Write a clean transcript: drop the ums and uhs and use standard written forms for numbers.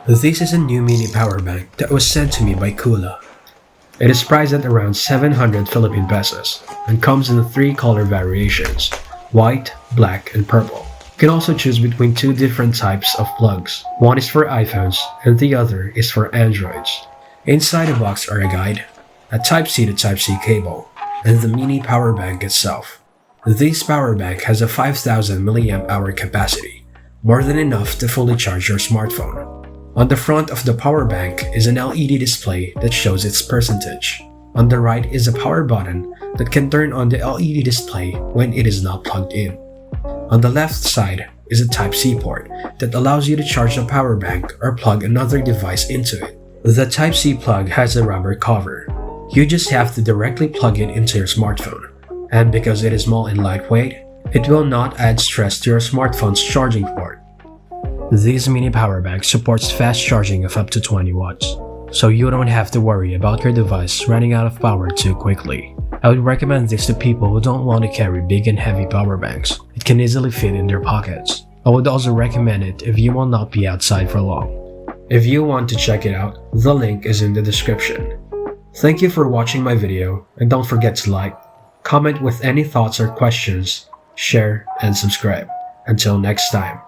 This is a new mini power bank that was sent to me by Kuulaa. It is priced at around 700 Philippine pesos and comes in 3 color variations: white, black, and purple. You can also choose between 2 different types of plugs. One is for iPhones and the other is for Androids. Inside the box are a guide, a Type-C to Type-C cable, and the mini power bank itself. This power bank has a 5000 mAh capacity, more than enough to fully charge your smartphone. On the front of the power bank is an LED display that shows its percentage. On the right is a power button that can turn on the LED display when it is not plugged in. On the left side is a Type-C port that allows you to charge the power bank or plug another device into it. The Type-C plug has a rubber cover. You just have to directly plug it into your smartphone, and because it is small and lightweight, it will not add stress to your smartphone's charging port. This mini power bank supports fast charging of up to 20 watts, so you don't have to worry about your device running out of power too quickly. I would recommend this to people who don't want to carry big and heavy power banks. It can easily fit in their pockets. I would also recommend it if you will not be outside for long. If you want to check it out, the link is in the description. Thank you for watching my video, and don't forget to like, comment with any thoughts or questions, share, and subscribe. Until next time.